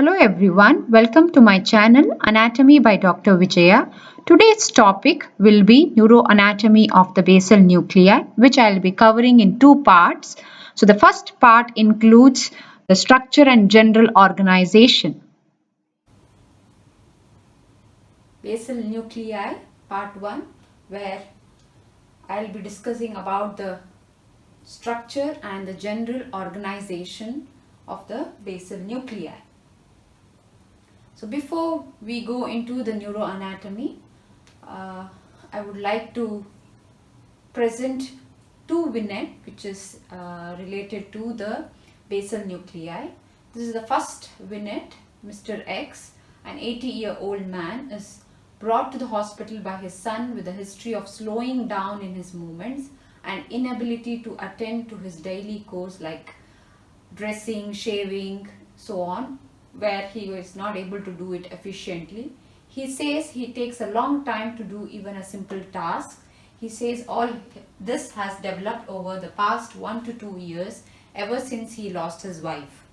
Hello everyone, welcome to my channel Anatomy by Dr. Vijaya. Today's topic will be neuroanatomy of the basal nuclei, which I'll be covering in two parts. So the first part includes the structure and general organization. Basal nuclei part 1, where I'll be discussing about the structure and the general organization of the basal nuclei. So before we go into the neuroanatomy, I would like to present two vignettes which is related to the basal nuclei. This is the first vignette. Mr. X, an 80-year-old man, is brought to the hospital by his son with a history of slowing down in his movements and inability to attend to his daily chores like dressing, shaving, so on, where he is not able to do it efficiently. He says he takes a long time to do even a simple task. He says all this has developed over the past 1 to 2 years, ever since he lost his wife.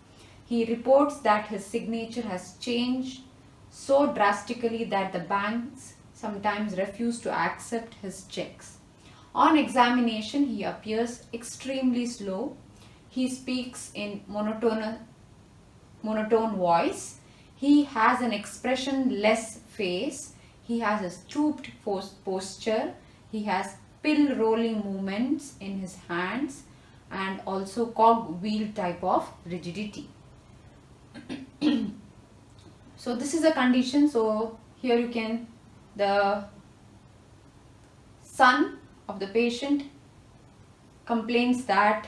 He reports that his signature has changed so drastically that the banks sometimes refuse to accept his checks. On examination, he appears extremely slow. He speaks in monotone voice. He has an expressionless face. He has a stooped posture. He has pill rolling movements in his hands and also cog wheel type of rigidity. So this is a condition. So here you can, the son of the patient complains that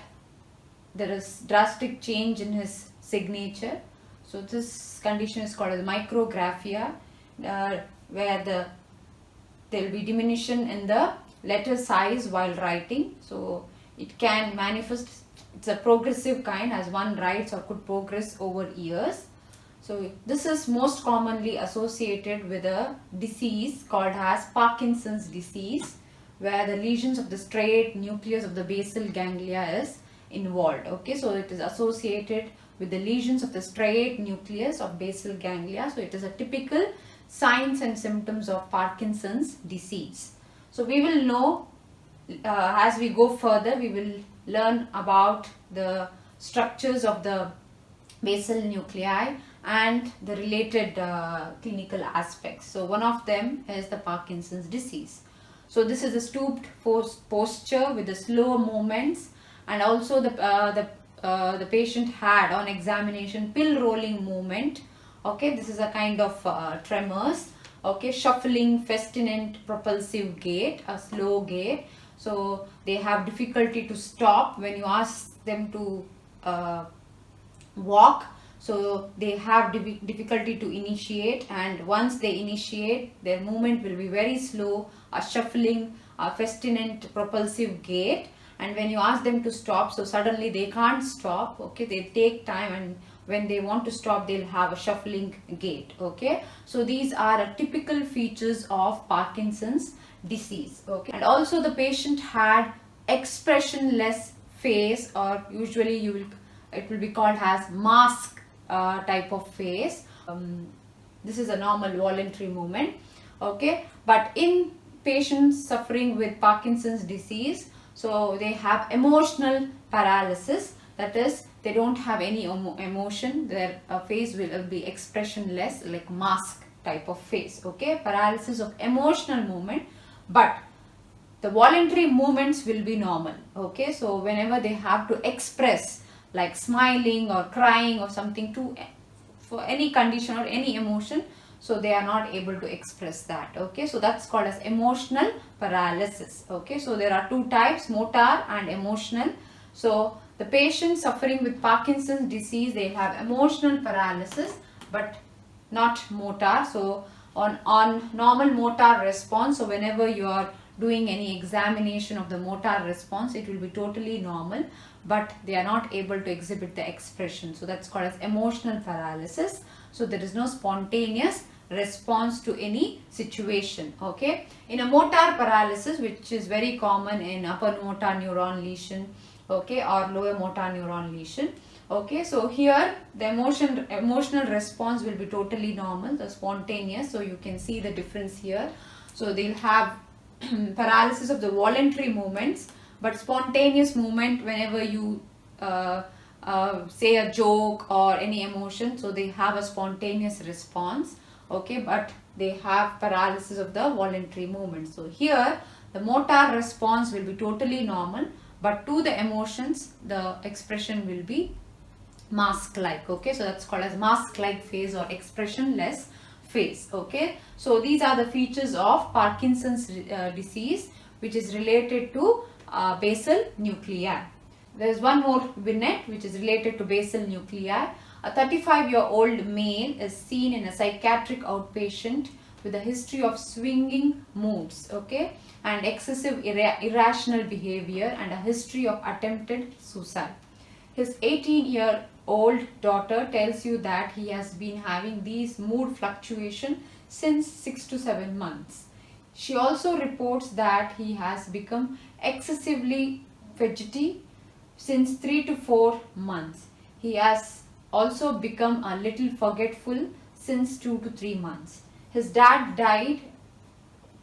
there is drastic change in his signature. So this condition is called as micrographia, where there will be diminution in the letter size while writing. So it can manifest, it's a progressive kind as one writes or could progress over years. So this is most commonly associated with a disease called as Parkinson's disease, where the lesions of the striate nucleus of the basal ganglia is involved. Okay, so it is associated with the lesions of the striate nucleus of basal ganglia. So it is a typical signs and symptoms of Parkinson's disease. So we will know as we go further, we will learn about the structures of the basal nuclei and the related clinical aspects. So one of them is the Parkinson's disease. So this is a stooped posture with the slow movements, and also the patient had on examination pill rolling movement. Okay, this is a kind of tremors. Okay, shuffling, festinant, propulsive gait, a slow gait. So they have difficulty to stop when you ask them to walk. So they have difficulty to initiate, and once they initiate, their movement will be very slow, a shuffling, a festinant, propulsive gait. And when you ask them to stop, so suddenly they can't stop. Okay, they take time, and when they want to stop, they'll have a shuffling gait. Okay, so these are a typical features of Parkinson's disease. Okay, and also the patient had expressionless face, or usually it will be called as mask type of face. This is a normal voluntary movement. Okay, but in patients suffering with Parkinson's disease, so they have emotional paralysis. That is, they don't have any emotion. Their face will be expressionless, like mask type of face. Okay, paralysis of emotional movement, but the voluntary movements will be normal. Okay, so whenever they have to express, like smiling or crying or something, to for any condition or any emotion, so they are not able to express that. Okay, so that's called as emotional paralysis. Okay, so there are two types, motor and emotional. So the patient suffering with Parkinson's disease, they have emotional paralysis but not motor. So on normal motor response, so whenever you are doing any examination of the motor response, it will be totally normal, but they are not able to exhibit the expression. So that's called as emotional paralysis. So there is no spontaneous response to any situation. Okay, in a motor paralysis, which is very common in upper motor neuron lesion, okay, or lower motor neuron lesion, Okay, so here the emotional response will be totally normal, the spontaneous. So you can see the difference here. So they'll have paralysis of the voluntary movements, but spontaneous movement whenever you say a joke or any emotion, so they have a spontaneous response. Okay, but they have paralysis of the voluntary movement. So here the motor response will be totally normal, but to the emotions the expression will be mask like. Okay, so that's called as mask like phase or expressionless phase. Okay, so these are the features of Parkinson's disease, which is related to basal nuclei. There is one more vignette which is related to basal nuclei. A 35-year-old male is seen in a psychiatric outpatient with a history of swinging moods, okay, and excessive irrational behavior, and a history of attempted suicide. His 18-year-old daughter tells you that he has been having these mood fluctuation since 6 to 7 months. She also reports that he has become excessively fidgety since 3 to 4 months. He has also become a little forgetful since 2 to 3 months. His dad died,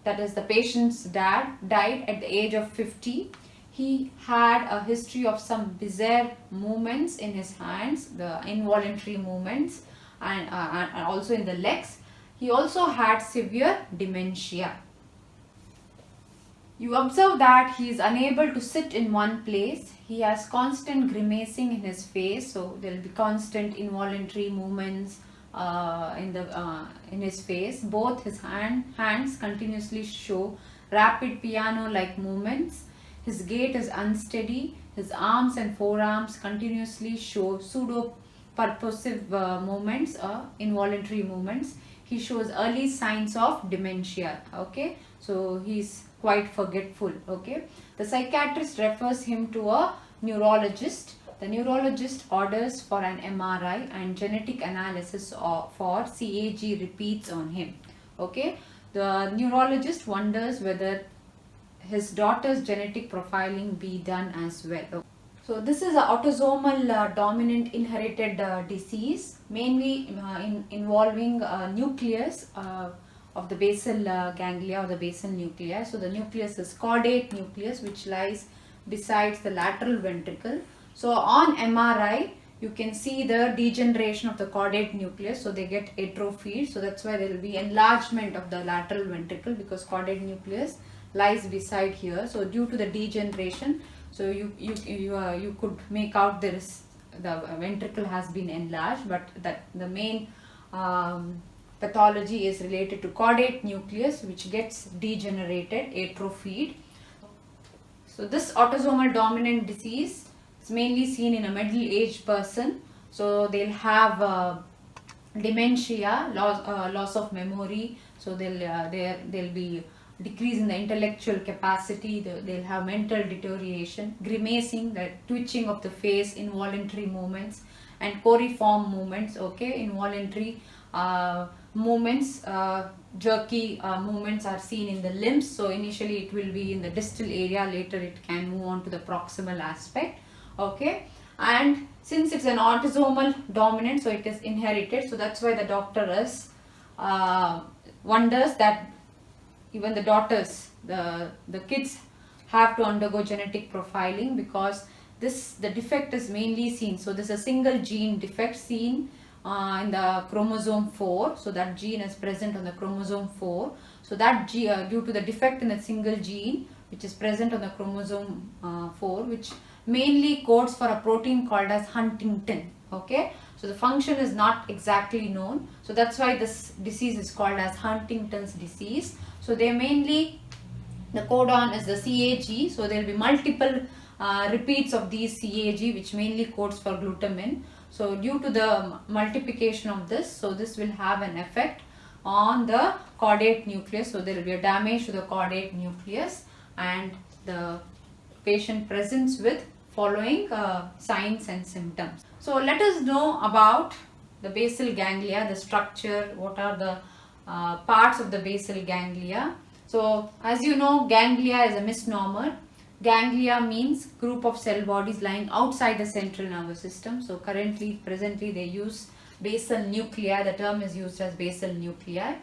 that is the patient's dad, died at the age of 50. He had a history of some bizarre movements in his hands, the involuntary movements, and also in the legs. He also had severe dementia. You observe that he is unable to sit in one place. He has constant grimacing in his face, so there will be constant involuntary movements in his face. Both his hands continuously show rapid piano-like movements. His gait is unsteady. His arms and forearms continuously show pseudo-purposive movements, involuntary movements. He shows early signs of dementia. Okay, so he's quite forgetful. Okay, the psychiatrist refers him to a neurologist. The neurologist orders for an MRI and genetic analysis for CAG repeats on him. Okay, the neurologist wonders whether his daughter's genetic profiling be done as well. So this is an autosomal dominant inherited disease, mainly involving nucleus of the basal ganglia or the basal nuclei. So the nucleus is caudate nucleus, which lies besides the lateral ventricle. So on MRI, you can see the degeneration of the caudate nucleus, so they get atrophied. So that's why there will be enlargement of the lateral ventricle, because caudate nucleus lies beside here. So due to the degeneration, so you could make out the ventricle has been enlarged, but that the main pathology is related to caudate nucleus, which gets degenerated, atrophied. So this autosomal dominant disease is mainly seen in a middle-aged person. So they'll have dementia, loss of memory. So they'll be decrease in the intellectual capacity. They'll have mental deterioration, grimacing, the twitching of the face, involuntary movements, and coriform movements. Okay, involuntary movements, jerky movements are seen in the limbs. So initially it will be in the distal area, later it can move on to the proximal aspect. Okay, and since it's an autosomal dominant, so it is inherited, so that's why the doctor is wonders that even the daughters, the kids have to undergo genetic profiling, because the defect is mainly seen. So this is a single gene defect seen in the chromosome 4. So that gene is present on the chromosome 4. So that due to the defect in the single gene which is present on the chromosome 4, which mainly codes for a protein called as Huntington. Okay, so the function is not exactly known. So that's why this disease is called as Huntington's disease. So they mainly, the codon is the CAG. So there will be multiple repeats of these CAG, which mainly codes for glutamine. So due to the multiplication of this, so this will have an effect on the caudate nucleus. So there will be a damage to the caudate nucleus, and the patient presents with following signs and symptoms. So let us know about the basal ganglia, the structure, what are the parts of the basal ganglia. So as you know, ganglia is a misnomer. Ganglia means group of cell bodies lying outside the central nervous system. So presently they use basal nuclei. The term is used as basal nuclei.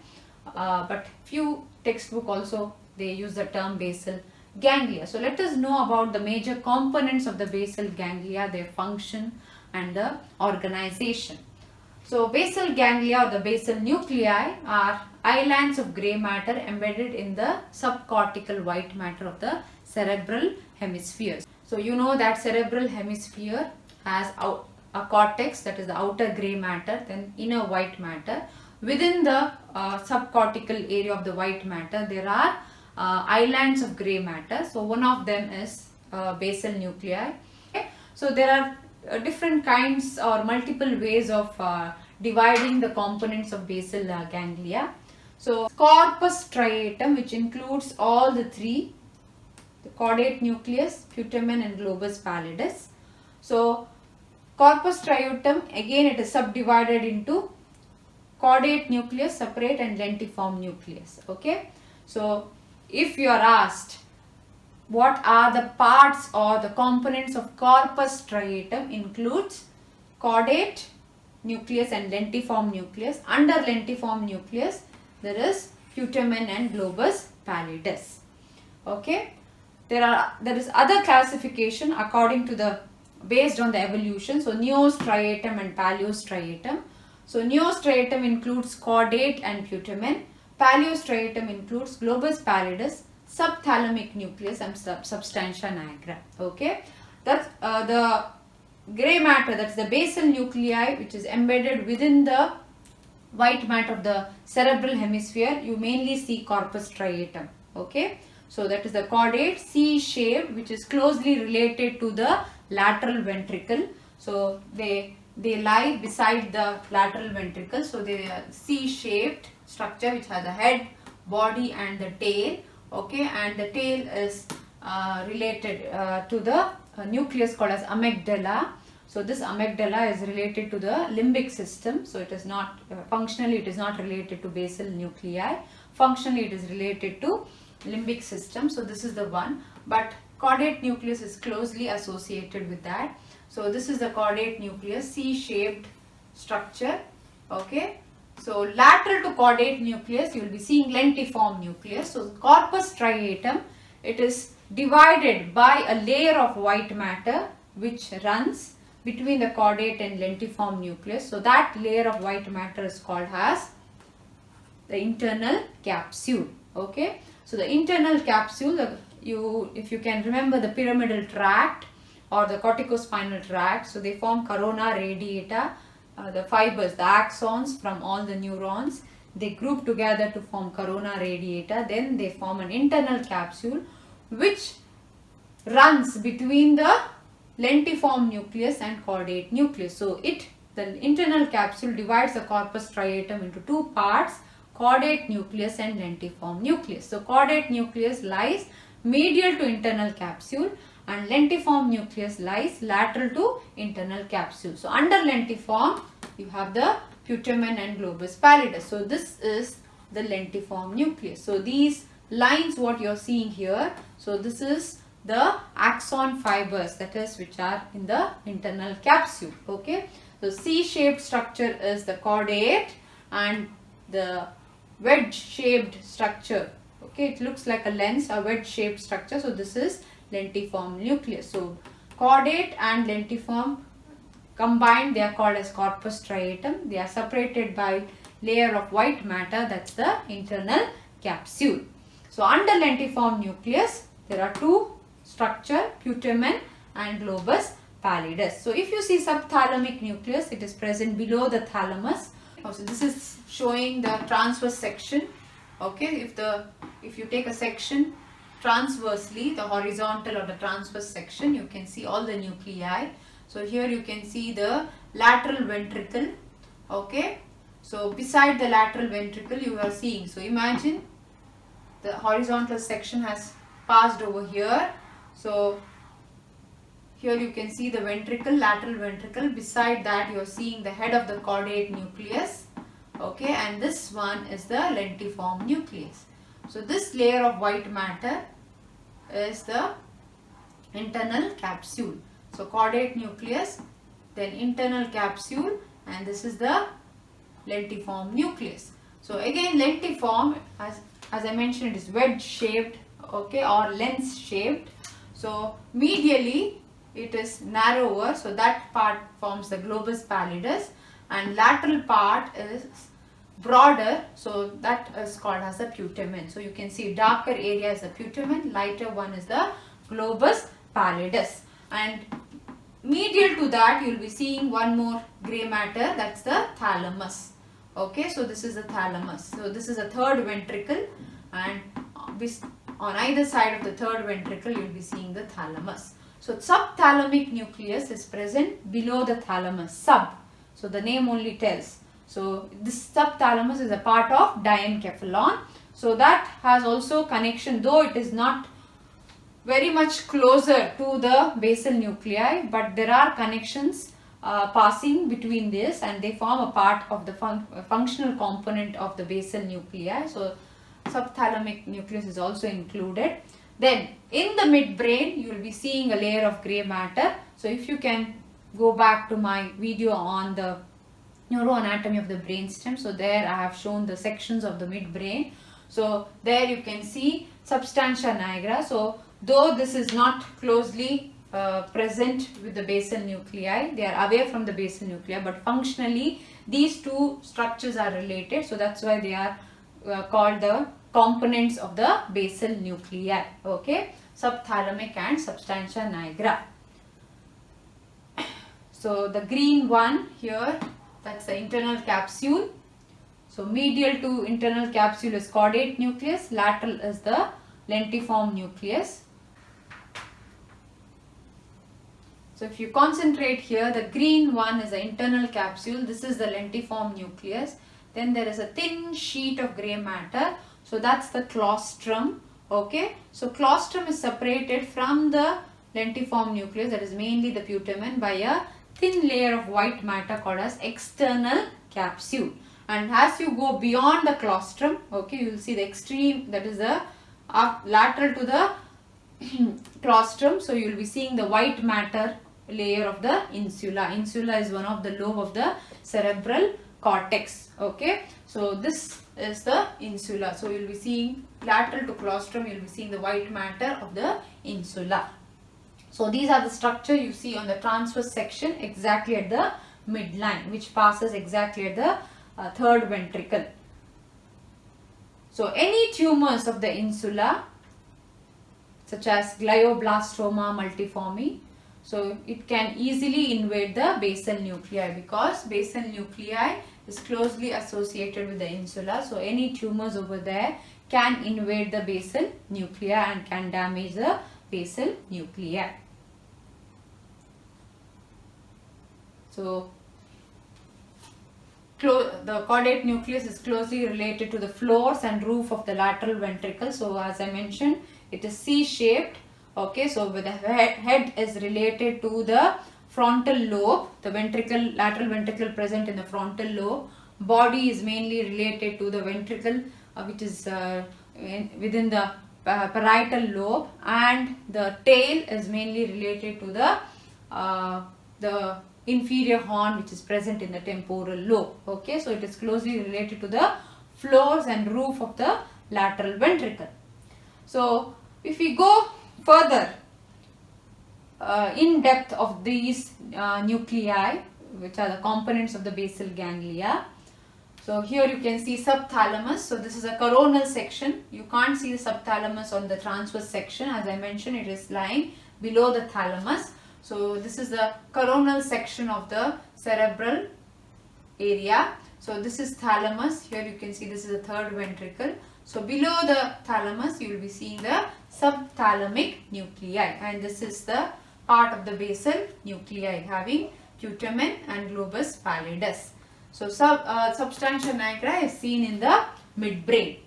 But few textbook also they use the term basal ganglia. So let us know about the major components of the basal ganglia, their function and the organization. So basal ganglia or the basal nuclei are islands of grey matter embedded in the subcortical white matter of the cerebral hemisphere. So you know that cerebral hemisphere has a cortex, that is the outer grey matter, then inner white matter. Within the subcortical area of the white matter there are islands of grey matter. So one of them is basal nuclei. Okay? So there are different kinds or multiple ways of dividing the components of basal ganglia. So corpus striatum, which includes all the three, the caudate nucleus, putamen and globus pallidus. So corpus striatum, again it is subdivided into caudate nucleus separate and lentiform nucleus. Okay, so if you are asked what are the parts or the components of corpus striatum, includes caudate nucleus and lentiform nucleus. Under lentiform nucleus there is putamen and globus pallidus. Okay, there is other classification according to the based on the evolution. So neostriatum and paleostriatum. So neostriatum includes caudate and putamen. Paleostriatum includes globus pallidus, subthalamic nucleus and substantia nigra. Okay, that's the grey matter, that's the basal nuclei which is embedded within the white matter of the cerebral hemisphere. You mainly see corpus striatum. Okay, so that is the caudate, C-shaped, which is closely related to the lateral ventricle. So they lie beside the lateral ventricle. So they are C-shaped structure which has a head, body and the tail. Okay, and the tail is related to the nucleus called as amygdala. So this amygdala is related to the limbic system. So it is not functionally it is not related to basal nuclei. Functionally it is related to limbic system. So this is the one, but caudate nucleus is closely associated with that. So this is the caudate nucleus, C-shaped structure. Okay, so lateral to caudate nucleus you will be seeing lentiform nucleus. So corpus striatum, it is divided by a layer of white matter which runs between the caudate and lentiform nucleus. So that layer of white matter is called as the internal capsule. Okay, so the internal capsule, if you can remember the pyramidal tract or the corticospinal tract, so they form corona radiata, the fibers, the axons from all the neurons, they group together to form corona radiata. Then they form an internal capsule which runs between the lentiform nucleus and caudate nucleus. So the internal capsule divides the corpus striatum into two parts, caudate nucleus and lentiform nucleus. So caudate nucleus lies medial to internal capsule and lentiform nucleus lies lateral to internal capsule. So under lentiform you have the putamen and globus pallidus. So this is the lentiform nucleus. So these lines what you are seeing here, so this is the axon fibers, that is which are in the internal capsule. Okay, so C-shaped structure is the caudate and the wedge shaped structure. Okay, it looks like a lens, a wedge shaped structure. So this is lentiform nucleus. So caudate and lentiform combined, they are called as corpus striatum. They are separated by layer of white matter, that's the internal capsule. So under lentiform nucleus there are two structure, putamen and globus pallidus. So if you see subthalamic nucleus, it is present below the thalamus. So this is showing the transverse section. Okay, if you take a section transversely, the horizontal or the transverse section, you can see all the nuclei. So here you can see the lateral ventricle. Okay, so beside the lateral ventricle you are seeing, so imagine the horizontal section has passed over here. So here you can see the ventricle, lateral ventricle. Beside that you are seeing the head of the caudate nucleus. Okay, and this one is the lentiform nucleus. So this layer of white matter is the internal capsule. So caudate nucleus, then internal capsule, and this is the lentiform nucleus. So again, lentiform, as I mentioned, it is wedge shaped, okay, or lens shaped. So medially it is narrower, so that part forms the globus pallidus, and lateral part is broader, so that is called as the putamen. So you can see darker area is the putamen, lighter one is the globus pallidus, and medial to that you will be seeing one more gray matter, that's the thalamus. Okay, so this is the thalamus. So this is a third ventricle, and on either side of the third ventricle you will be seeing the thalamus. So subthalamic nucleus is present below the thalamus, sub. So the name only tells. So this subthalamus is a part of diencephalon. So that has also connection, though it is not very much closer to the basal nuclei, but there are connections passing between this, and they form a part of the functional component of the basal nuclei. So subthalamic nucleus is also included. Then in the midbrain you will be seeing a layer of grey matter. So if you can go back to my video on the neuroanatomy of the brainstem, so there I have shown the sections of the midbrain. So there you can see substantia nigra. So though this is not closely present with the basal nuclei, they are away from the basal nuclei, but functionally these two structures are related, so that's why they are called the components of the basal nuclei. Okay, subthalamic and substantia nigra. So the green one here, that's the internal capsule. So medial to internal capsule is caudate nucleus, lateral is the lentiform nucleus. So if you concentrate here, the green one is the internal capsule, this is the lentiform nucleus. Then there is a thin sheet of grey matter, so that's the claustrum. Okay, so claustrum is separated from the lentiform nucleus, that is mainly the putamen, by a thin layer of white matter called as external capsule. And as you go beyond the claustrum, okay, you will see the extreme, that is the lateral to the claustrum. So you will be seeing the white matter layer of the insula. Insula is one of the lobe of the cerebral cortex. Okay, so this is the insula. So you will be seeing lateral to claustrum, you will be seeing the white matter of the insula. So these are the structure you see on the transverse section exactly at the midline, which passes exactly at the third ventricle. So any tumors of the insula, such as glioblastoma multiforme, so it can easily invade the basal nuclei, because basal nuclei is closely associated with the insula. So any tumors over there can invade the basal nuclei and can damage the basal nuclei. So the caudate nucleus is closely related to the floors and roof of the lateral ventricle. So as I mentioned, it is C-shaped. Okay, so the head is related to the frontal lobe, the lateral ventricle present in the frontal lobe. Body is mainly related to the ventricle, which is within the parietal lobe, and the tail is mainly related to the inferior horn, which is present in the temporal lobe. Okay, so it is closely related to the floors and roof of the lateral ventricle. So if we go further in depth of these nuclei, which are the components of the basal ganglia. So here you can see subthalamus. So this is a coronal section. You can't see the subthalamus on the transverse section. As I mentioned, it is lying below the thalamus. So this is the coronal section of the cerebral area. So this is thalamus. Here you can see this is the third ventricle. So below the thalamus you will be seeing the subthalamic nuclei, and this is the part of the basal nuclei having putamen and globus pallidus. So substantia nigra is seen in the midbrain.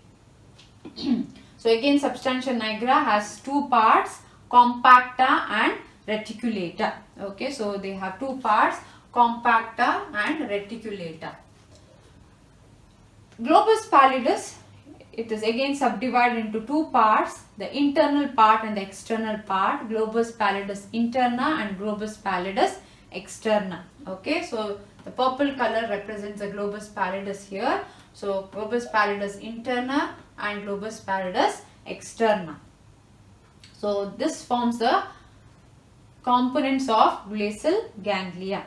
So again, substantia nigra has two parts, compacta and reticulata. Okay, so they have two parts, compacta and reticulata. Globus pallidus it is again subdivided into two parts, the internal part and the external part, globus pallidus interna and globus pallidus externa. Okay, so the purple color represents the globus pallidus here. So globus pallidus interna and globus pallidus externa. So this forms the components of basal ganglia.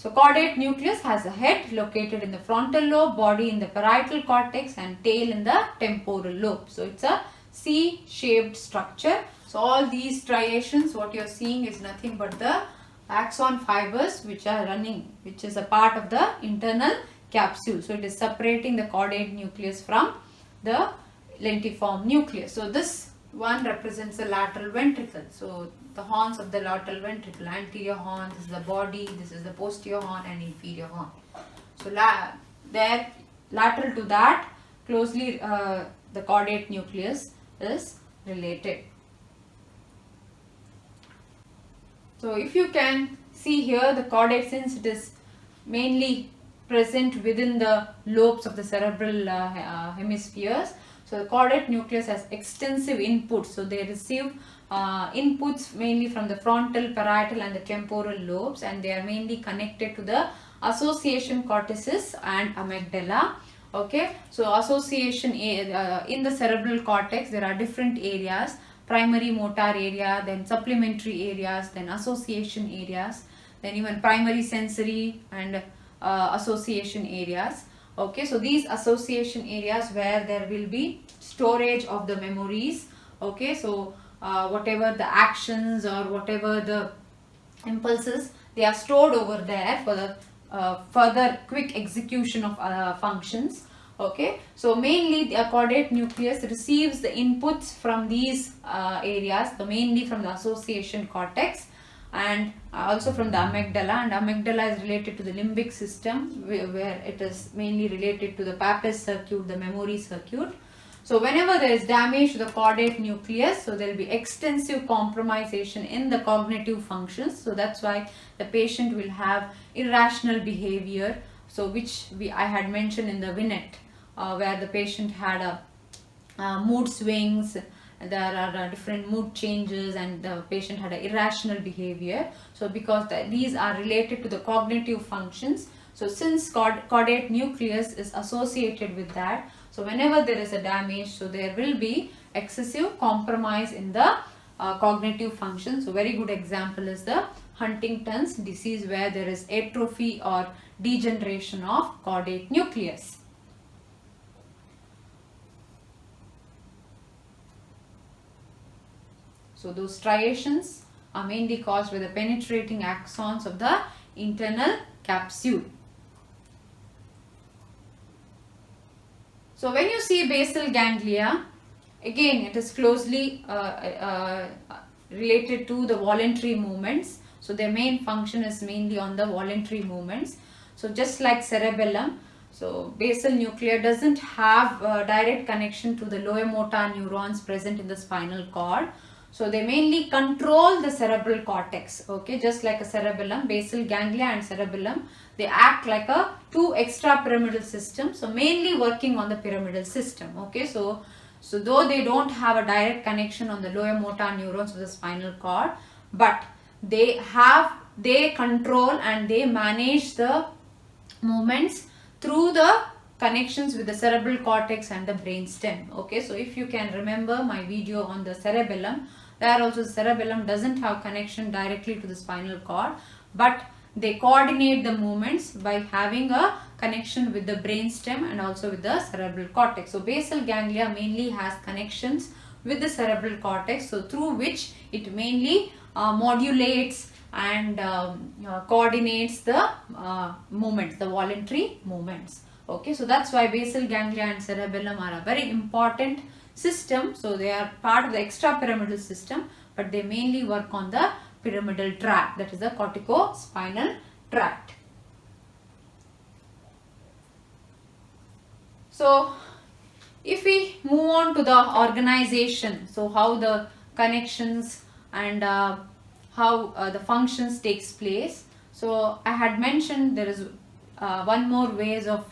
So caudate nucleus has a head located in the frontal lobe, body in the parietal cortex and tail in the temporal lobe. So it's a C-shaped structure. So all these striations, what you are seeing is nothing but the axon fibers which are running, which is a part of the internal capsule. So it is separating the caudate nucleus from the lentiform nucleus. So this one represents the lateral ventricle. So the horns of the lateral ventricle, anterior horn, this is the body, this is the posterior horn and inferior horn. So there, lateral to that, closely the caudate nucleus is related. So if you can see here, the caudate, since it is mainly present within the lobes of the cerebral hemispheres, so the caudate nucleus has extensive inputs. So they receive inputs mainly from the frontal, parietal and the temporal lobes, and they are mainly connected to the association cortices and amygdala. Okay, so association in the cerebral cortex, there are different areas: primary motor area, then supplementary areas, then association areas, then even primary sensory and association areas. Okay, so these association areas where there will be storage of the memories. Okay, so whatever the actions or whatever the impulses, they are stored over there for the further quick execution of functions. Okay, so mainly the caudate nucleus receives the inputs from these areas, mainly from the association cortex and also from the amygdala, and amygdala is related to the limbic system where it is mainly related to the Papez circuit, the memory circuit. So whenever there is damage to the caudate nucleus, so there will be extensive compromisation in the cognitive functions. So that's why the patient will have irrational behavior, so which I had mentioned in the vignette, where the patient had mood swings, there are different mood changes, and the patient had an irrational behavior. So because these are related to the cognitive functions, so since caudate nucleus is associated with that, so whenever there is a damage, so there will be excessive compromise in the cognitive function. So very good example is the Huntington's disease, where there is atrophy or degeneration of caudate nucleus. So those striations are mainly caused by the penetrating axons of the internal capsule. So when you see basal ganglia, again it is closely related to the voluntary movements. So their main function is mainly on the voluntary movements. So just like cerebellum, so basal nucleus doesn't have a direct connection to the lower motor neurons present in the spinal cord. So they mainly control the cerebral cortex. Okay, just like a cerebellum, basal ganglia and cerebellum, they act like a two extrapyramidal systems, so mainly working on the pyramidal system. Okay, so though they don't have a direct connection on the lower motor neurons of the spinal cord, but they control and they manage the movements through the connections with the cerebral cortex and the brainstem. Okay, so if you can remember my video on the cerebellum, there also the cerebellum doesn't have connection directly to the spinal cord, but they coordinate the movements by having a connection with the brainstem and also with the cerebral cortex. So basal ganglia mainly has connections with the cerebral cortex, so through which it mainly modulates and coordinates the movements, the voluntary movements. Okay, so that's why basal ganglia and cerebellum are a very important system. So they are part of the extrapyramidal system, but they mainly work on the pyramidal tract, that is the corticospinal tract. So if we move on to the organization, so how the connections and how the functions takes place. So I had mentioned there is one more ways of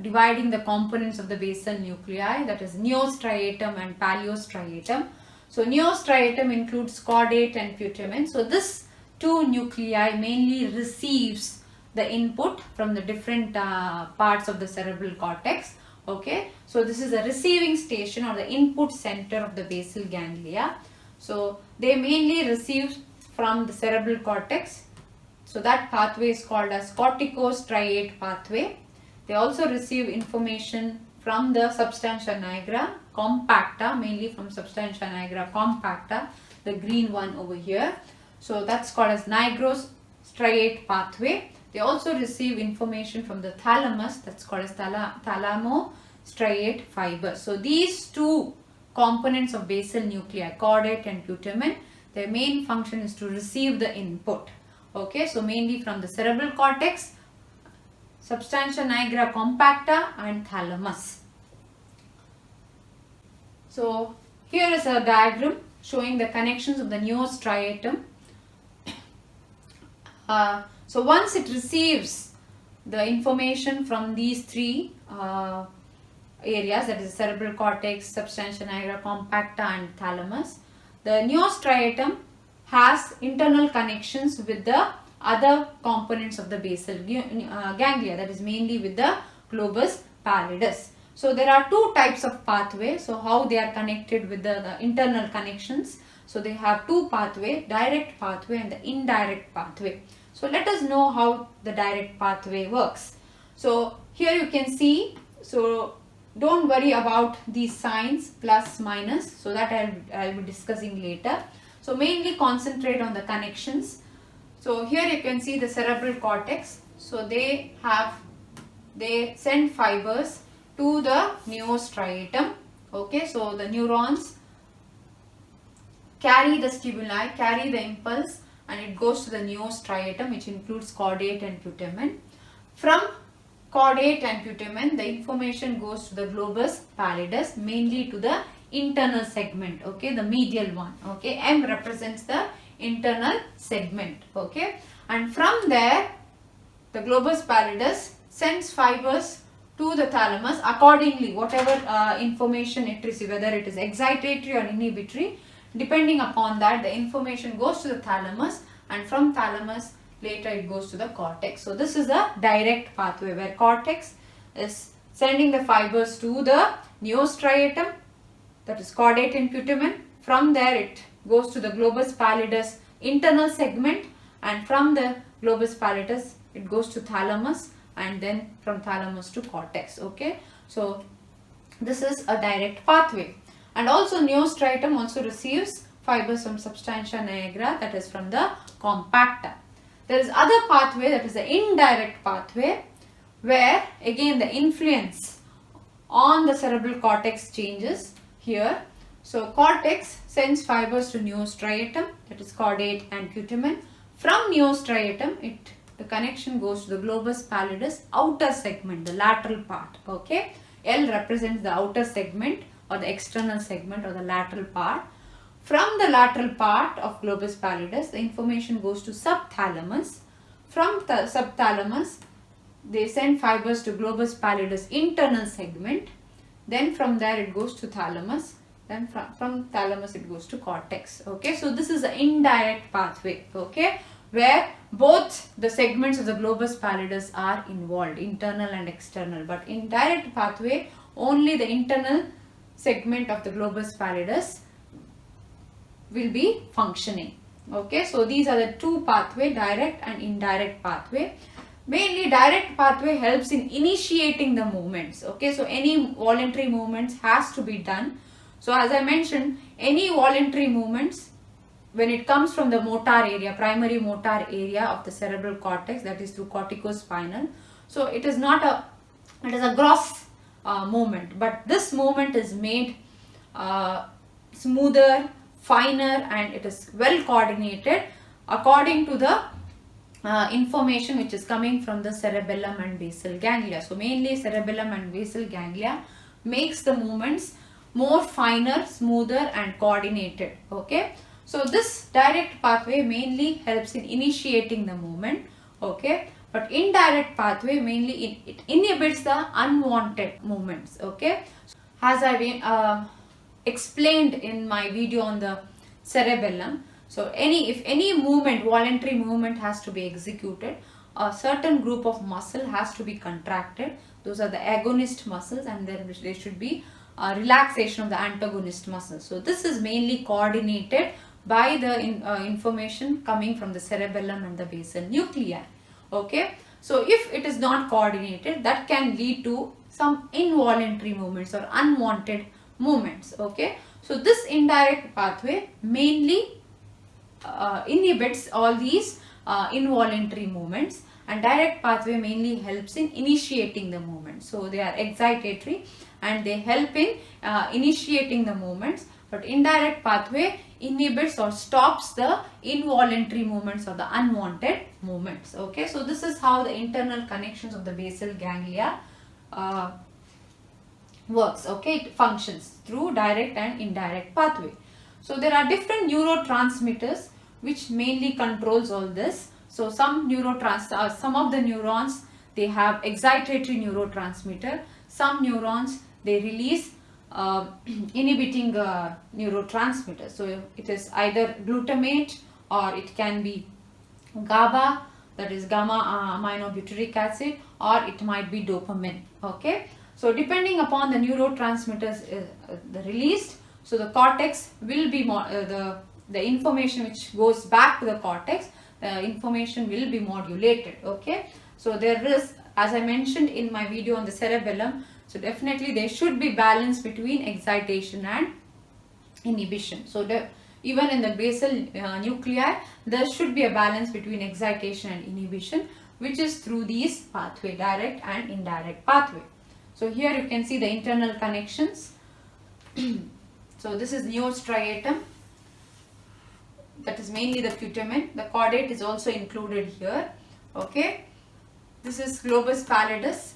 dividing the components of the basal nuclei, that is neostriatum and paleostriatum. So neostriatum includes caudate and putamen. So this two nuclei mainly receives the input from the different parts of the cerebral cortex. Okay, so this is a receiving station or the input center of the basal ganglia. So they mainly receive from the cerebral cortex. So that pathway is called as corticostriate pathway. They also receive information from the substantia nigra compacta, mainly from substantia nigra compacta, the green one over here. So that's called as nigrostriate pathway. They also receive information from the thalamus, that's called as thalamostriate fiber. So these two components of basal nuclei, caudate and putamen, their main function is to receive the input. Okay, so mainly from the cerebral cortex, substantia nigra compacta and thalamus. So here is a diagram showing the connections of the neostriatum. So once it receives the information from these three areas, that is cerebral cortex, substantia nigra compacta and thalamus, the neostriatum has internal connections with the other components of the basal ganglia, that is mainly with the globus pallidus. So there are two types of pathways. So how they are connected with the internal connections. So they have two pathways, direct pathway and the indirect pathway. So let us know how the direct pathway works. So here you can see, so don't worry about these signs plus minus, so that I'll be discussing later. So mainly concentrate on the connections. So here you can see the cerebral cortex. So they send fibers to the neostriatum. Okay, so the neurons carry the stimuli, carry the impulse, and it goes to the neostriatum, which includes caudate and putamen. From caudate and putamen, the information goes to the globus pallidus, mainly to the internal segment, okay, the medial one. Okay, M represents the internal segment. Okay, and from there the globus pallidus sends fibers to the thalamus accordingly, whatever information it receives, whether it is excitatory or inhibitory, depending upon that the information goes to the thalamus, and from thalamus later it goes to the cortex. So this is a direct pathway where cortex is sending the fibers to the neostriatum, that is caudate and putamen. From there it goes to the globus pallidus internal segment, and from the globus pallidus it goes to thalamus, and then from thalamus to cortex. Okay, so this is a direct pathway. And also neostriatum also receives fibers from substantia nigra, that is from the compacta. There is other pathway, that is the indirect pathway, where again the influence on the cerebral cortex changes here. So cortex sends fibers to neostriatum, that is caudate and putamen. From neostriatum, the connection goes to the globus pallidus outer segment, the lateral part. Okay, L represents the outer segment or the external segment or the lateral part. From the lateral part of globus pallidus, the information goes to subthalamus. From the subthalamus, they send fibers to globus pallidus internal segment. Then from there it goes to thalamus. Then from thalamus it goes to cortex. Okay, so this is the indirect pathway. Okay, where both the segments of the globus pallidus are involved, internal and external. But in direct pathway, only the internal segment of the globus pallidus will be functioning. Okay, so these are the two pathway, direct and indirect pathway. Mainly direct pathway helps in initiating the movements. Okay, so any voluntary movements has to be done. So as I mentioned, any voluntary movements, when it comes from the motor area, primary motor area of the cerebral cortex, that is through corticospinal. So it is not it is a gross movement, but this movement is made smoother, finer, and it is well coordinated according to the information which is coming from the cerebellum and basal ganglia. So mainly cerebellum and basal ganglia makes the movements more finer, smoother and coordinated. Okay, so this direct pathway mainly helps in initiating the movement. Okay, But indirect pathway mainly it inhibits the unwanted movements. Okay, as I've explained in my video on the cerebellum. So if any movement, voluntary movement has to be executed, a certain group of muscle has to be contracted. Those are the agonist muscles, and then there should be a relaxation of the antagonist muscles. So this is mainly coordinated by the information coming from the cerebellum and the basal nuclei. Okay, so if it is not coordinated, that can lead to some involuntary movements or unwanted movements. Okay, so this indirect pathway mainly inhibits all these involuntary movements, and direct pathway mainly helps in initiating the movement. So they are excitatory and they help in initiating the movements, but indirect pathway inhibits or stops the involuntary movements or the unwanted movements. Okay, so this is how the internal connections of the basal ganglia works. Okay, it functions through direct and indirect pathway. So there are different neurotransmitters which mainly controls all this. So some of the neurons, they have excitatory neurotransmitter. Some neurons, they release inhibiting neurotransmitters. So it is either glutamate, or it can be GABA, that is gamma aminobutyric acid, or it might be dopamine. Okay, so depending upon the neurotransmitters the released, so the cortex will be the information which goes back to the cortex, the information will be modulated. Okay, so there is, as I mentioned in my video on the cerebellum, so definitely there should be balance between excitation and inhibition. So even in the basal nuclei, there should be a balance between excitation and inhibition, which is through these pathway, direct and indirect pathway. So here you can see the internal connections. So this is neostriatum, that is mainly the putamen. The caudate is also included here. Okay, this is globus pallidus,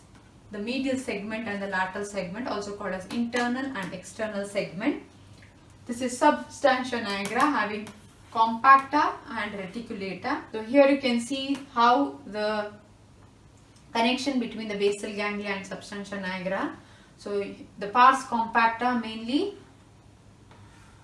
the medial segment and the lateral segment, also called as internal and external segment. This is substantia nigra, having compacta and reticulata. So here you can see how the connection between the basal ganglia and substantia nigra. So the pars compacta mainly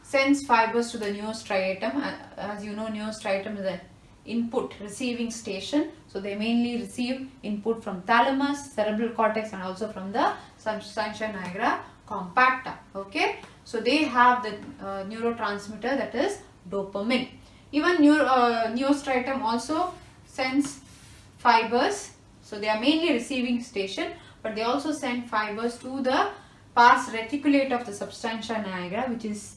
sends fibers to the neostriatum. As you know, neostriatum is an input receiving station. So they mainly receive input from thalamus, cerebral cortex, and also from the substantia nigra compacta. Okay, so they have the neurotransmitter, that is dopamine. Even neostriatum also sends fibers. So they are mainly receiving station, but they also send fibers to the pars reticulata of the substantia nigra, which is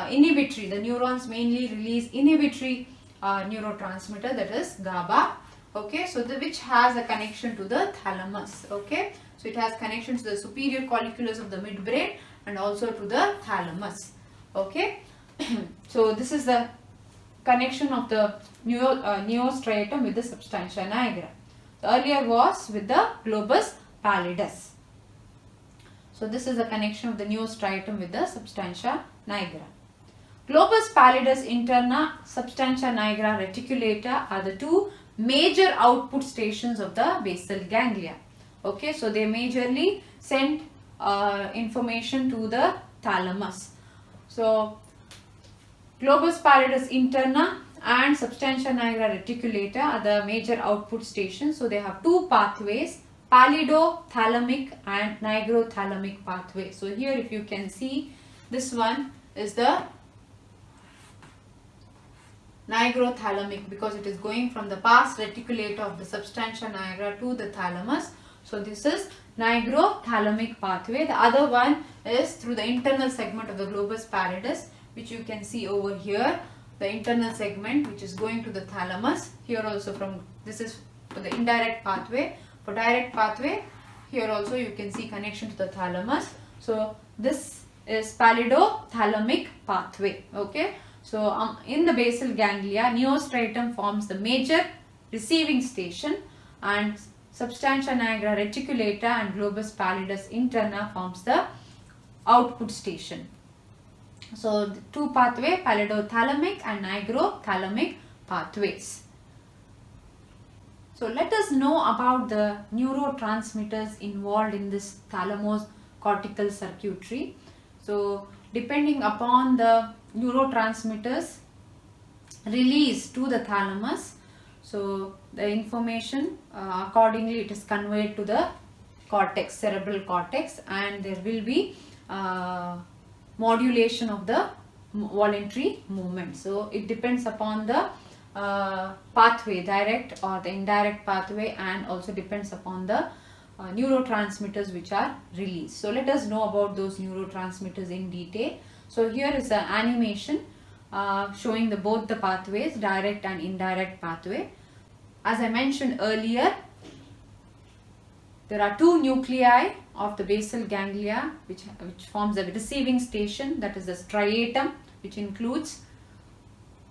inhibitory. The neurons mainly release inhibitory neurotransmitter, that is GABA. Okay, so which has a connection to the thalamus. Okay, so it has connection to the superior colliculus of the midbrain and also to the thalamus. Okay, so this is the connection of the neostriatum with the substantia nigra. The earlier was with the globus pallidus. So this is the connection of the neostriatum with the substantia nigra. Globus pallidus interna, substantia nigra reticulata are the two major output stations of the basal ganglia. Okay, so they majorly send information to the thalamus. So globus pallidus interna and substantia nigra reticulata are the major output stations. So they have two pathways, pallidothalamic and nigrothalamic pathway. So here if you can see, this one is the nigrothalamic, because it is going from the pars reticulata of the substantia nigra to the thalamus. So this is nigrothalamic pathway. The other one is through the internal segment of the globus pallidus, which you can see over here, the internal segment which is going to the thalamus. Here also this is for the indirect pathway. For direct pathway, here also you can see connection to the thalamus. So this is pallidothalamic pathway. Okay, so in the basal ganglia, neostriatum forms the major receiving station, and substantia nigra reticulata and globus pallidus interna forms the output station. So the two pathway, pallidothalamic and nigrothalamic pathways. So let us know about the neurotransmitters involved in this thalamus cortical circuitry. So depending upon the neurotransmitters released to the thalamus, so the information accordingly it is conveyed to the cortex, cerebral cortex, and there will be modulation of the voluntary movement. So it depends upon the pathway, direct or the indirect pathway, and also depends upon the neurotransmitters which are released. So let us know about those neurotransmitters in detail. So here is an animation showing both the pathways, direct and indirect pathway. As I mentioned earlier, there are two nuclei of the basal ganglia which forms a receiving station, that is the striatum, which includes,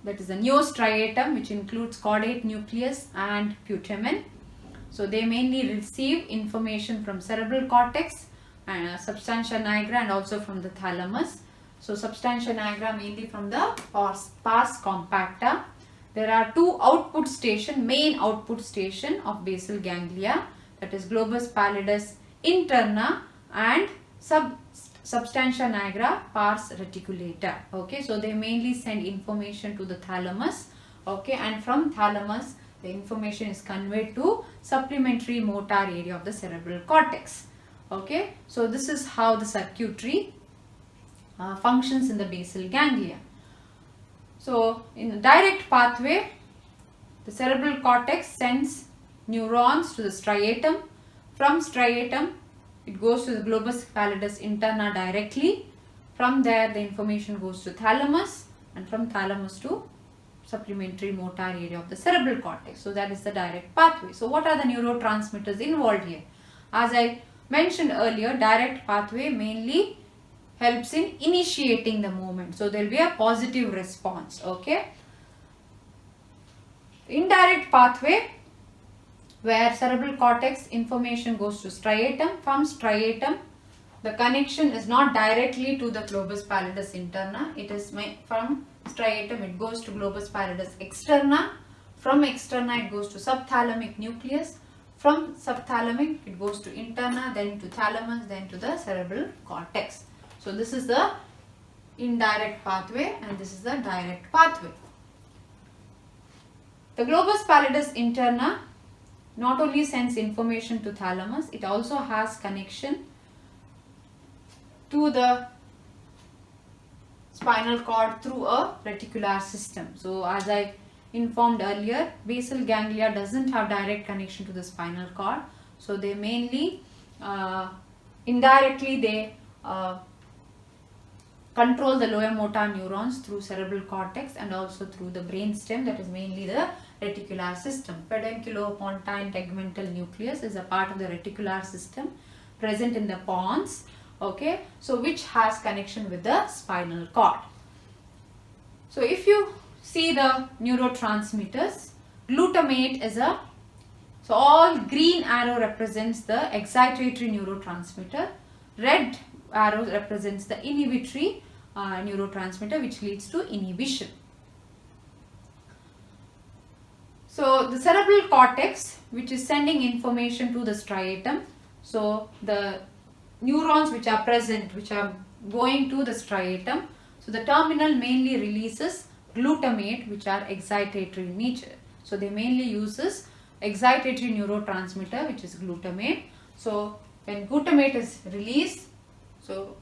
that is the neostriatum, which includes caudate nucleus and putamen. So they mainly receive information from cerebral cortex and substantia nigra, and also from the thalamus. So substantia nigra mainly from the pars compacta. There are two output station, main output station of basal ganglia, that is globus pallidus interna and substantia nigra pars reticulata. Okay, so they mainly send information to the thalamus. Okay, and from thalamus the information is conveyed to supplementary motor area of the cerebral cortex. Okay, so this is how the circuitry functions in the basal ganglia. So in the direct pathway, the cerebral cortex sends neurons to the striatum. From striatum it goes to the globus pallidus interna directly. From there the information goes to thalamus, and from thalamus to supplementary motor area of the cerebral cortex. So that is the direct pathway. So what are the neurotransmitters involved here? As I mentioned earlier, direct pathway mainly helps in initiating the movement. So there will be a positive response. Okay. Indirect pathway, where cerebral cortex information goes to striatum. From striatum the connection is not directly to the globus pallidus interna. It is from striatum it goes to globus pallidus externa. From externa it goes to subthalamic nucleus. From subthalamic it goes to interna, then to thalamus, then to the cerebral cortex. So this is the indirect pathway and this is the direct pathway. The globus pallidus interna not only sends information to thalamus, it also has connection to the spinal cord through a reticular system. So as I informed earlier, basal ganglia doesn't have direct connection to the spinal cord. So they mainly indirectly they control the lower motor neurons through cerebral cortex and also through the brain stem, that is mainly the reticular system. Pedunculopontine tegmental nucleus is a part of the reticular system present in the pons. Okay, so which has connection with the spinal cord. So if you see the neurotransmitters, glutamate is a, so all green arrow represents the excitatory neurotransmitter, red arrow represents the inhibitory neurotransmitter, which leads to inhibition. So the cerebral cortex, which is sending information to the striatum, so the neurons which are present, which are going to the striatum, so the terminal mainly releases glutamate, which are excitatory in nature. So they mainly uses excitatory neurotransmitter, which is glutamate. So when glutamate is released, so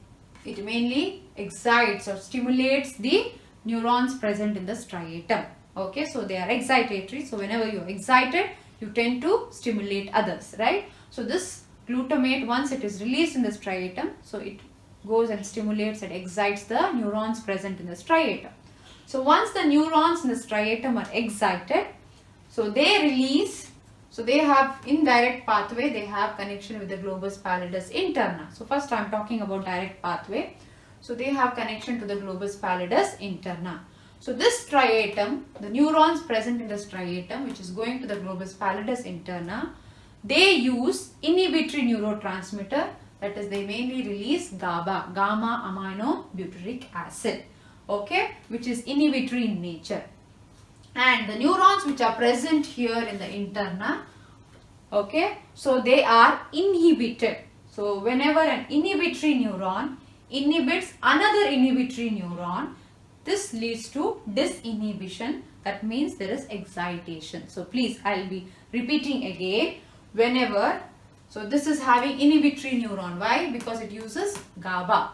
it mainly excites or stimulates the neurons present in the striatum. Okay, so they are excitatory. So whenever you are excited, you tend to stimulate others, right? So this glutamate, once it is released in the striatum, so it goes and stimulates and excites the neurons present in the striatum. So once the neurons in the striatum are excited, so they release, so they have indirect pathway, they have connection with the globus pallidus interna. So first I am talking about direct pathway. So they have connection to the globus pallidus interna. So this striatum, the neurons present in the striatum, which is going to the globus pallidus interna, they use inhibitory neurotransmitter, that is they mainly release GABA, gamma aminobutyric acid, okay, which is inhibitory in nature. And the neurons which are present here in the interna Okay, so they are inhibited. So whenever an inhibitory neuron inhibits another inhibitory neuron, this leads to disinhibition. That means there is excitation. So please, I will be repeating again. Whenever, so this is having inhibitory neuron. Why? Because it uses GABA,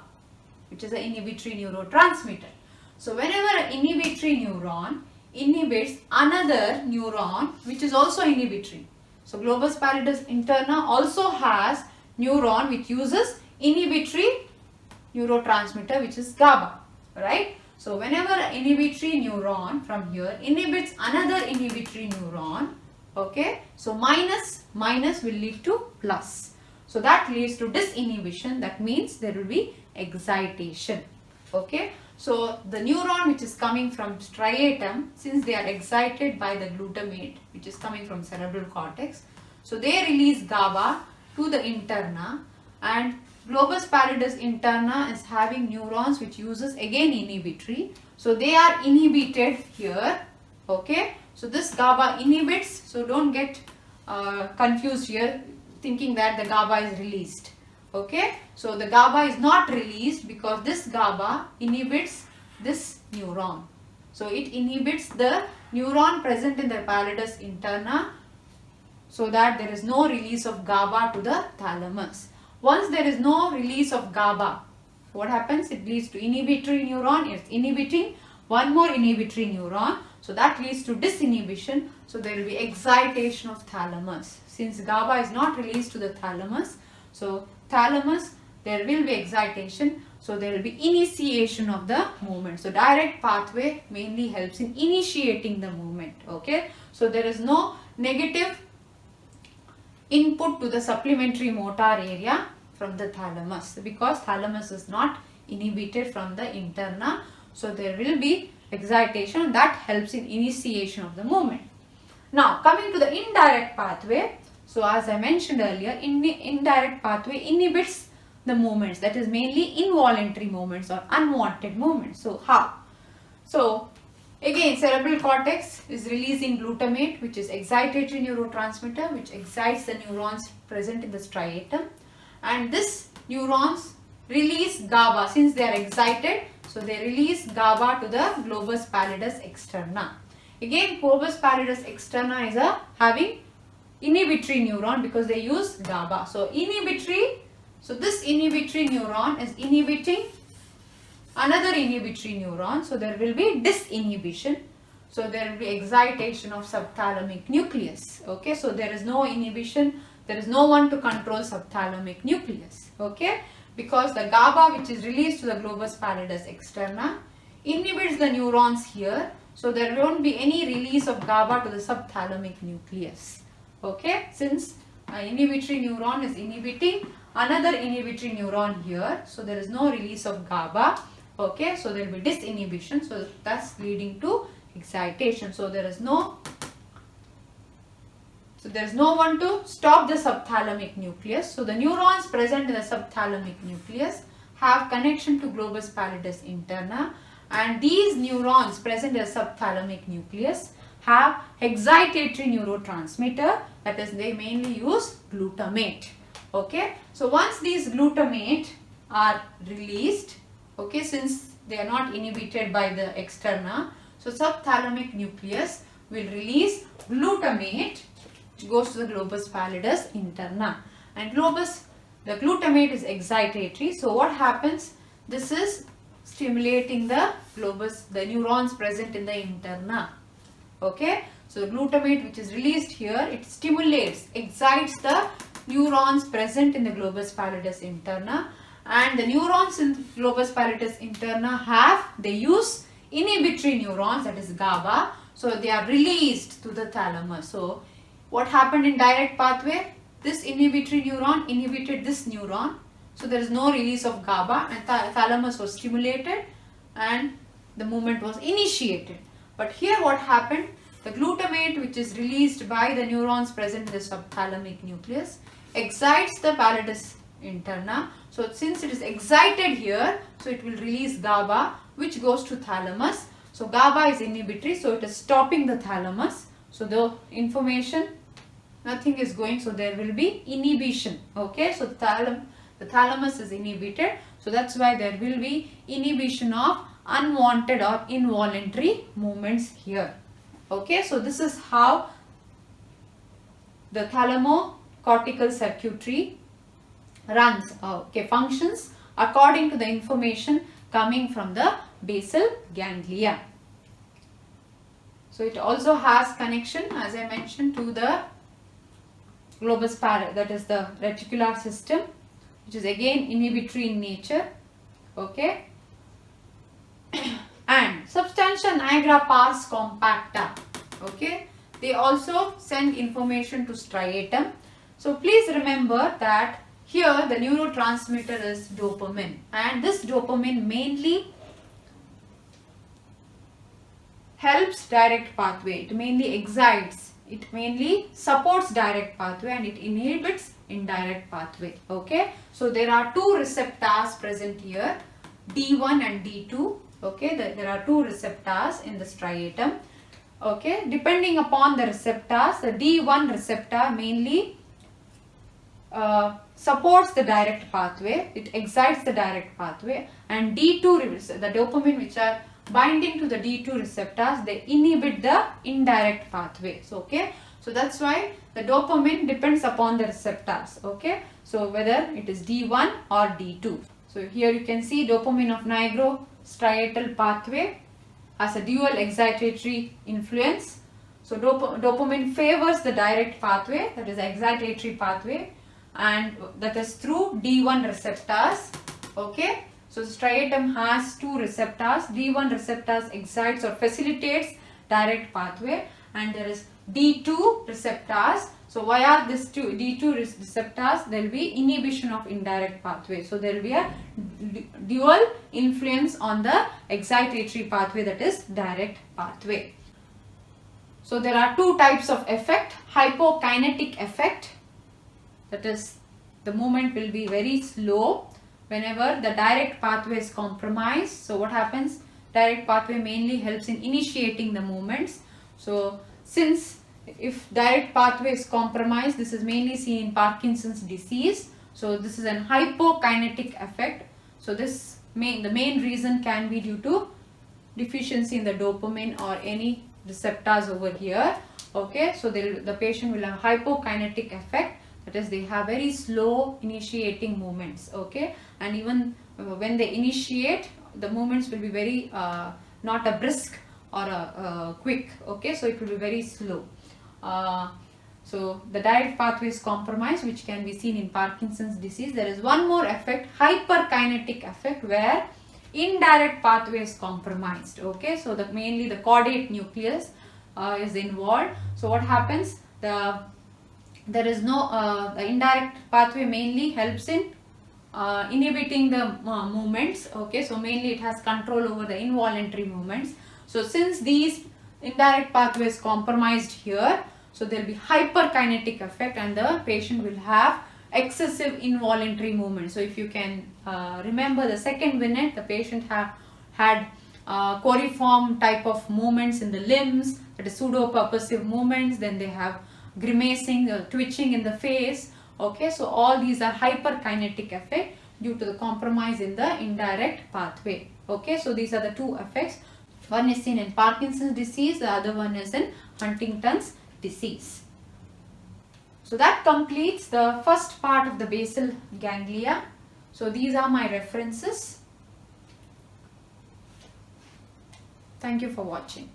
which is an inhibitory neurotransmitter. So whenever an inhibitory neuron inhibits another neuron which is also inhibitory. So globus pallidus interna also has neuron which uses inhibitory neurotransmitter, which is GABA, right? So whenever an inhibitory neuron from here inhibits another inhibitory neuron, okay, so minus will lead to plus. So that leads to disinhibition. That means there will be excitation. Okay, so the neuron which is coming from striatum, since they are excited by the glutamate which is coming from cerebral cortex, so they release GABA to the interna, and globus pallidus interna is having neurons which uses again inhibitory. So they are inhibited here. Okay, so this GABA inhibits, so don't get confused here thinking that the GABA is released. Okay, so the GABA is not released because this GABA inhibits this neuron. So it inhibits the neuron present in the pallidus interna, so that there is no release of GABA to the thalamus. Once there is no release of GABA, what happens? It leads to inhibitory neuron. It's inhibiting one more inhibitory neuron. So that leads to disinhibition. So there will be excitation of thalamus. Since GABA is not released to the thalamus, so thalamus, there will be excitation. So there will be initiation of the movement. So direct pathway mainly helps in initiating the movement. Okay. So there is no negative input to the supplementary motor area from the thalamus, because thalamus is not inhibited from the interna. So there will be excitation that helps in initiation of the movement. Now coming to the indirect pathway. So as I mentioned earlier, indirect pathway inhibits the movements, that is mainly involuntary movements or unwanted movements. So how? So again, cerebral cortex is releasing glutamate, which is excitatory neurotransmitter, which excites the neurons present in the striatum, and this neurons release GABA. Since they are excited, so they release GABA to the globus pallidus externa. Again, globus pallidus externa is having inhibitory neuron because they use GABA. So inhibitory, so this inhibitory neuron is inhibiting another inhibitory neuron. So there will be disinhibition. So there will be excitation of subthalamic nucleus. Okay, so there is no inhibition. There is no one to control subthalamic nucleus. Okay, because the GABA which is released to the globus pallidus externa inhibits the neurons here. So there won't be any release of GABA to the subthalamic nucleus. Okay, since an inhibitory neuron is inhibiting another inhibitory neuron here, so there is no release of GABA. Okay, so there will be disinhibition, so thus leading to excitation. So there is no one to stop the subthalamic nucleus. So the neurons present in the subthalamic nucleus have connection to globus pallidus interna, and these neurons present in the subthalamic nucleus have excitatory neurotransmitter, that is they mainly use glutamate. Okay, so once these glutamate are released, okay, since they are not inhibited by the externa, so subthalamic nucleus will release glutamate which goes to the globus pallidus interna, and the glutamate is excitatory. So what happens? This is stimulating the neurons present in the interna. Okay, so glutamate which is released here, it stimulates, excites the neurons present in the globus pallidus interna, and the neurons in globus pallidus interna they use inhibitory neurons, that is GABA, so they are released to the thalamus. So what happened in direct pathway? This inhibitory neuron inhibited this neuron, so there is no release of GABA, and thalamus was stimulated and the movement was initiated. But here what happened? The glutamate which is released by the neurons present in the subthalamic nucleus excites the pallidus interna. So since it is excited here, so it will release GABA which goes to thalamus. So GABA is inhibitory, so it is stopping the thalamus. So the information nothing is going, so there will be inhibition. Okay, so the thalamus is inhibited, so that's why there will be inhibition of unwanted or involuntary movements here. Okay, so this is how the thalamocortical circuitry runs, functions according to the information coming from the basal ganglia. So it also has connection, as I mentioned, to the globus pallidus, that is the reticular system, which is again inhibitory in nature. Okay, and substantia nigra pars compacta. Okay, they also send information to striatum. So please remember that here the neurotransmitter is dopamine, and this dopamine mainly helps direct pathway. It mainly excites, it mainly supports direct pathway, and it inhibits indirect pathway. Okay, so there are two receptors present here, D1 and D2. Okay, there are two receptors in the striatum. Okay, depending upon the receptors, the D1 receptor mainly supports the direct pathway, it excites the direct pathway, and D2, the dopamine which are binding to the D2 receptors, they inhibit the indirect pathway. So okay, so that's why the dopamine depends upon the receptors. Okay, so whether it is D1 or D2. So here you can see dopamine of nigrostriatal pathway has a dual excitatory influence. So dopamine favors the direct pathway, that is the excitatory pathway, and that is through D1 receptors. Okay, so striatum has two receptors. D1 receptors excites or facilitates direct pathway, and there is D2 receptors. So via this D2 receptors, there will be inhibition of indirect pathway. So there will be a dual influence on the excitatory pathway, that is direct pathway. So there are two types of effect: hypokinetic effect, that is the movement will be very slow whenever the direct pathway is compromised. So what happens? Direct pathway mainly helps in initiating the movements. So since if direct pathway is compromised, this is mainly seen in Parkinson's disease. So this is an hypokinetic effect. So this the main reason can be due to deficiency in the dopamine or any receptors over here. Okay, so the patient will have hypokinetic effect, that is they have very slow initiating movements. Okay, and even when they initiate, the movements will be very not a brisk or a quick. Okay, so it will be very slow. So the direct pathway is compromised, which can be seen in Parkinson's disease. There is one more effect, hyperkinetic effect, where indirect pathway is compromised. Okay, so mainly the caudate nucleus is involved. So what happens? There is no the indirect pathway mainly helps in inhibiting the movements. Okay, so mainly it has control over the involuntary movements. So since these indirect pathway is compromised here, so there will be hyperkinetic effect, and the patient will have excessive involuntary movement. So if you can remember the second vignette, the patient had coriform type of movements in the limbs, that is pseudo-purposive movements, then they have grimacing, twitching in the face. Okay, so all these are hyperkinetic effect due to the compromise in the indirect pathway. Okay, so these are the two effects. One is seen in Parkinson's disease, the other one is in Huntington's disease. So that completes the first part of the basal ganglia. So these are my references. Thank you for watching.